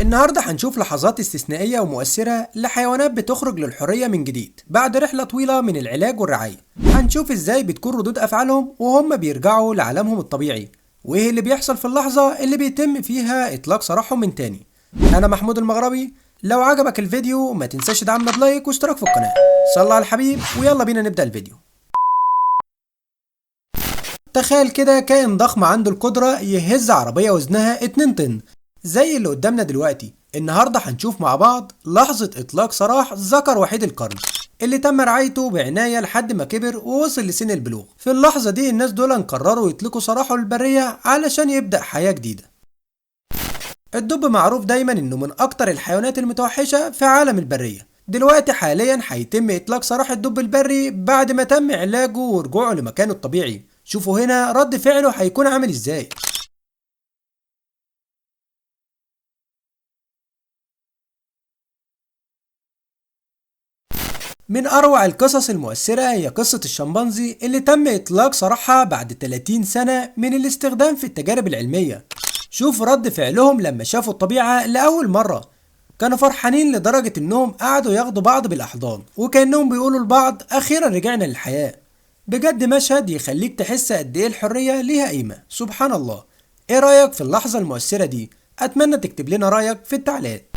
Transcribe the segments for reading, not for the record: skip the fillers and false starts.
النهاردة هنشوف لحظات استثنائية ومؤثرة لحيوانات بتخرج للحرية من جديد بعد رحلة طويلة من العلاج والرعاية. هنشوف ازاي بتكون ردود أفعالهم وهم بيرجعوا لعالمهم الطبيعي، وايه اللي بيحصل في اللحظة اللي بيتم فيها إطلاق سراحهم من تاني. أنا محمود المغربي. لو عجبك الفيديو ما تنساش تدعمنا بلايك واشتراك في القناة. صلى على الحبيب ويلا بينا نبدأ الفيديو. تخيل كده كائن ضخم عنده القدرة يهز عربية وزنها 2 طن زي اللي قدامنا دلوقتي. النهاردة هنشوف مع بعض لحظة إطلاق سراح ذكر وحيد القرن اللي تم رعايته بعناية لحد ما كبر ووصل لسن البلوغ. في اللحظة دي الناس دول قرروا يطلقوا سراحه للبرية علشان يبدأ حياة جديدة. الدب معروف دايما انه من اكتر الحيوانات المتوحشة في عالم البرية. دلوقتي حاليا هيتم اطلاق سراح الدب البري بعد ما تم علاجه ورجوعه لمكانه الطبيعي. شوفوا هنا رد فعله هيكون عامل ازاي. من أروع القصص المؤثرة هي قصة الشمبانزي اللي تم إطلاق سراحها بعد 30 سنة من الاستخدام في التجارب العلمية. شوف رد فعلهم لما شافوا الطبيعة لأول مرة. كانوا فرحانين لدرجة إنهم قعدوا ياخدوا بعض بالأحضان وكأنهم بيقولوا لبعض أخيرا رجعنا للحياة. بجد مشهد يخليك تحس قد إيه الحرية ليها قيمة. سبحان الله. إيه رأيك في اللحظة المؤثرة دي؟ أتمنى تكتب لنا رأيك في التعليقات.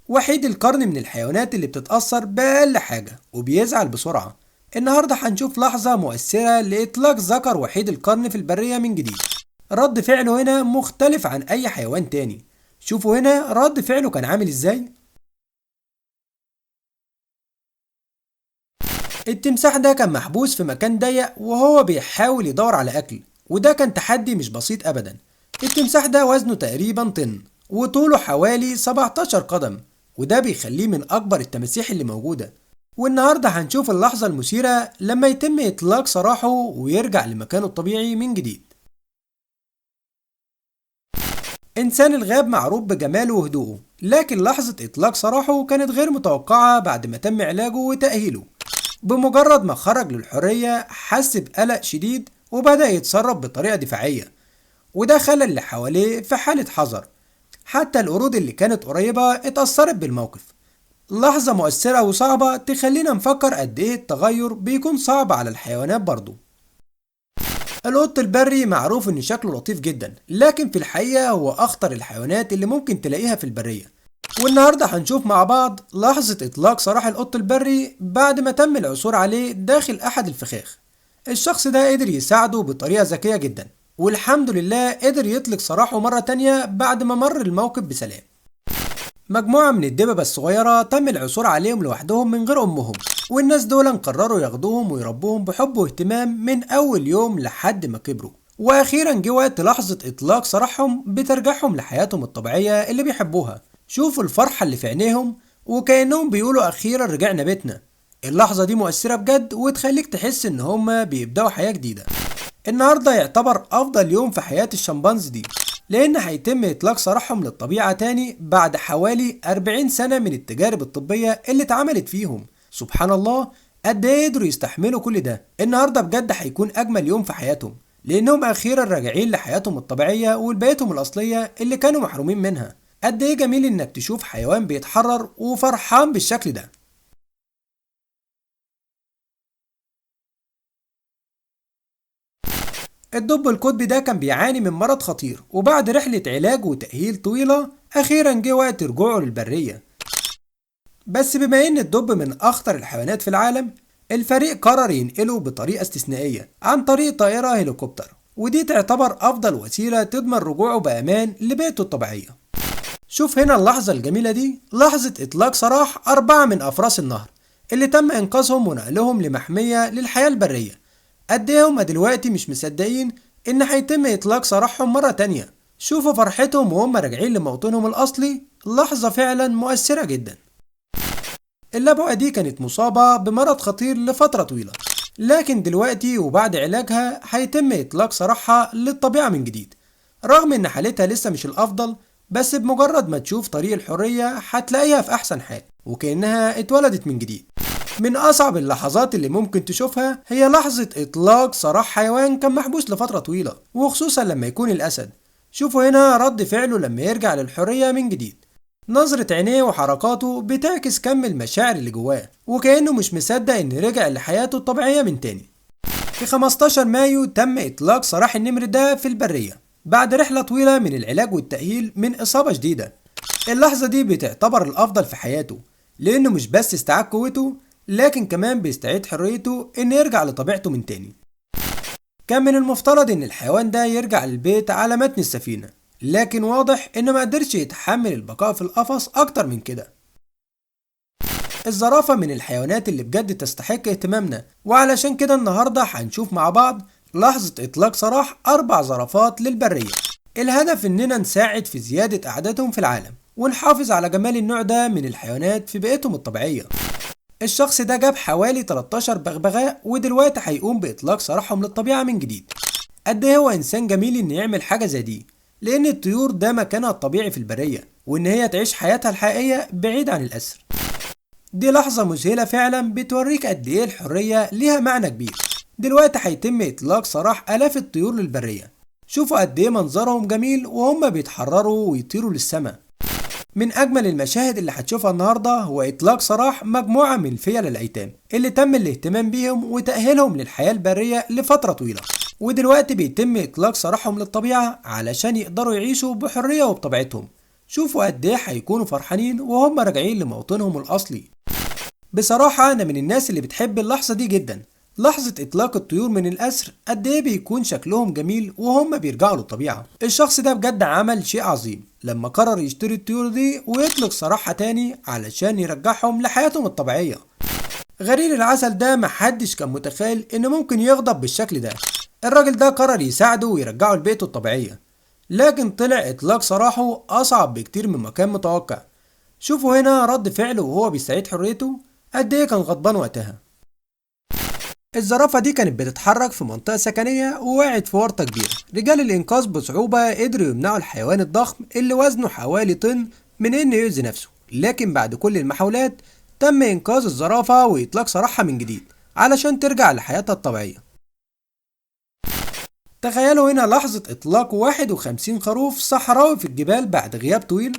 وحيد القرن من الحيوانات اللي بتتأثر بأقل حاجة وبيزعل بسرعة. النهاردة هنشوف لحظة مؤثرة لإطلاق ذكر وحيد القرن في البرية من جديد. رد فعله هنا مختلف عن أي حيوان تاني. شوفوا هنا رد فعله كان عامل إزاي. التمساح ده كان محبوس في مكان ضيق وهو بيحاول يدور على أكل، وده كان تحدي مش بسيط أبدا. التمساح ده وزنه تقريبا طن وطوله حوالي 17 قدم، وده بيخليه من أكبر التماسيح اللي موجودة. والنهاردة هنشوف اللحظة المثيرة لما يتم إطلاق سراحه ويرجع لمكانه الطبيعي من جديد. إنسان الغاب معروف بجماله وهدوءه، لكن لحظة إطلاق سراحه كانت غير متوقعة بعد ما تم علاجه وتأهيله. بمجرد ما خرج للحرية حس بقلق شديد وبدأ يتصرف بطريقة دفاعية، وده خلى اللي حواليه في حالة حذر. حتى القرود اللي كانت قريبة اتأثرت بالموقف. لحظة مؤثرة وصعبة تخلينا نفكر قد ايه التغير بيكون صعب على الحيوانات برضو. القط البري معروف ان شكله لطيف جدا، لكن في الحقيقة هو اخطر الحيوانات اللي ممكن تلاقيها في البرية. والنهاردة هنشوف مع بعض لحظة اطلاق سراح القط البري بعد ما تم العثور عليه داخل احد الفخاخ. الشخص ده قدر يساعده بطريقة ذكية جدا، والحمد لله قدر يطلق سراحه مرة تانية بعد ما مر الموقف بسلام. مجموعة من الدببة الصغيرة تم العثور عليهم لوحدهم من غير أمهم، والناس دول قرروا ياخدوهم ويربوهم بحب واهتمام من أول يوم لحد ما كبروا. وأخيرا جه وقت لحظة إطلاق سراحهم بترجعهم لحياتهم الطبيعية اللي بيحبوها. شوفوا الفرحة اللي في عينيهم وكأنهم بيقولوا أخيرا رجعنا بيتنا. اللحظة دي مؤثرة بجد وتخليك تحس إن هما بيبدأوا حياة جديدة. النهاردة يعتبر أفضل يوم في حياة الشمبانزي دي، لأن هيتم إطلاق سراحهم للطبيعة تاني بعد حوالي 40 سنة من التجارب الطبية اللي اتعملت فيهم. سبحان الله، قد إيه قدروا يستحملوا كل ده. النهاردة بجد هيكون أجمل يوم في حياتهم، لأنهم أخيرا راجعين لحياتهم الطبيعية ولبيئتهم الأصلية اللي كانوا محرومين منها. قد إيه جميل إنك تشوف حيوان بيتحرر وفرحان بالشكل ده. الدب القطبي ده كان بيعاني من مرض خطير، وبعد رحلة علاج وتأهيل طويلة أخيرا جه وقت رجوعه للبرية. بس بما إن الدب من أخطر الحيوانات في العالم، الفريق قرر ينقله بطريقة استثنائية عن طريق طائرة هليكوبتر، ودي تعتبر أفضل وسيلة تضمن رجوعه بأمان لبيئته الطبيعية. شوف هنا اللحظة الجميلة دي، لحظة إطلاق سراح 4 من أفراس النهر اللي تم إنقاذهم ونقلهم لمحمية للحياة البرية. قد ايه هما دلوقتي مش مصدقين ان هيتم اطلاق سراحهم مرة تانية. شوفوا فرحتهم وهم راجعين لموطنهم الاصلي. لحظة فعلا مؤثرة جدا. اللبؤة دي كانت مصابة بمرض خطير لفترة طويلة، لكن دلوقتي وبعد علاجها هيتم اطلاق سراحها للطبيعة من جديد. رغم ان حالتها لسه مش الافضل، بس بمجرد ما تشوف طريق الحرية هتلاقيها في احسن حال وكأنها اتولدت من جديد. من أصعب اللحظات اللي ممكن تشوفها هي لحظة إطلاق سراح حيوان كان محبوس لفترة طويلة، وخصوصا لما يكون الأسد. شوفوا هنا رد فعله لما يرجع للحرية من جديد. نظرة عينيه وحركاته بتعكس كم المشاعر اللي جواه، وكأنه مش مصدق إن رجع لحياته الطبيعية من تاني. في 15 مايو تم إطلاق سراح النمر ده في البرية بعد رحلة طويلة من العلاج والتأهيل من إصابة شديدة. اللحظة دي بتعتبر الأفضل في حياته، لأنه مش بس استعاد قوته، لكن كمان بيستعيد حريته إنه يرجع لطبيعته من تاني. كان من المفترض إن الحيوان ده يرجع للبيت على متن السفينة، لكن واضح إنه ما قدرش يتحمل البقاء في القفص أكتر من كده. الزرافة من الحيوانات اللي بجد تستحق اهتمامنا، وعلشان كده النهاردة هنشوف مع بعض لحظة إطلاق سراح 4 زرافات للبرية. الهدف إننا نساعد في زيادة أعدادهم في العالم، ونحافظ على جمال النوع ده من الحيوانات في بيئتهم الطبيعية. الشخص ده جاب حوالي 13 بغبغاء، ودلوقتي هيقوم بإطلاق سراحهم للطبيعة من جديد. قد ايه هو إنسان جميل إنه يعمل حاجة زي دي، لأن الطيور ده مكانها الطبيعي في البرية، وإن هي تعيش حياتها الحقيقية بعيد عن الأسر. دي لحظة مذهلة فعلا، بتوريك قد ايه الحرية ليها معنى كبير. دلوقتي هيتم إطلاق سراح آلاف الطيور للبرية. شوفوا قد ايه منظرهم جميل وهم بيتحرروا ويطيروا للسماء. من أجمل المشاهد اللي هتشوفها النهاردة هو إطلاق سراح مجموعة من فيل الأيتام اللي تم الاهتمام بيهم وتأهيلهم للحياة البرية لفترة طويلة، ودلوقتي بيتم إطلاق سراحهم للطبيعة علشان يقدروا يعيشوا بحرية وبطبيعتهم. شوفوا قد ايه هيكونوا فرحانين وهم راجعين لموطنهم الأصلي. بصراحة أنا من الناس اللي بتحب اللحظة دي جدا. لحظة إطلاق الطيور من الأسر قد إيه بيكون شكلهم جميل وهم بيرجعوا للطبيعة. الشخص ده بجد عمل شيء عظيم لما قرر يشتري الطيور دي ويطلق سراحها تاني علشان يرجعهم لحياتهم الطبيعية. غرير العسل ده محدش كان متخيل إنه ممكن يغضب بالشكل ده. الراجل ده قرر يساعده ويرجعه لبيئته الطبيعية، لكن طلع إطلاق سراحه أصعب بكتير مما كان متوقع. شوفوا هنا رد فعله وهو بيستعيد حريته، قد ايه كان غضبان وقتها. الزرافة دي كانت بتتحرك في منطقة سكنية ووقعت في ورطة كبيرة. رجال الإنقاذ بصعوبة قدروا يمنعوا الحيوان الضخم اللي وزنه حوالي طن من إنه يؤذي نفسه، لكن بعد كل المحاولات تم إنقاذ الزرافة وإطلاق سراحها من جديد علشان ترجع لحياتها الطبيعية. تخيلوا هنا لحظة إطلاق 51 خروف صحراوي في الجبال بعد غياب طويل.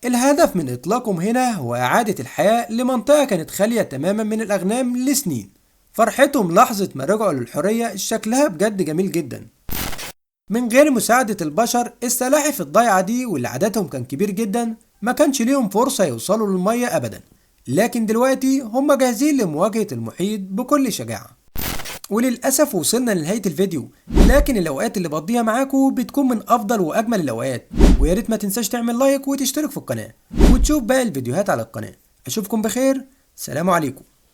الهدف من إطلاقهم هنا هو إعادة الحياة لمنطقة كانت خالية تماما من الأغنام لسنين. فرحتهم لحظة ما رجعوا للحرية شكلها بجد جميل جدا. من غير مساعدة البشر السلاحف الضايعة دي واللي عددهم كان كبير جدا ما كانش ليهم فرصة يوصلوا للمية أبدا، لكن دلوقتي هم جاهزين لمواجهة المحيط بكل شجاعة. وللأسف وصلنا لنهاية الفيديو، لكن الأوقات اللي بقضيها معاكم بتكون من أفضل وأجمل الأوقات. وياريت ما تنساش تعمل لايك وتشترك في القناة وتشوف باقي الفيديوهات على القناة. أشوفكم بخير، سلام عليكم.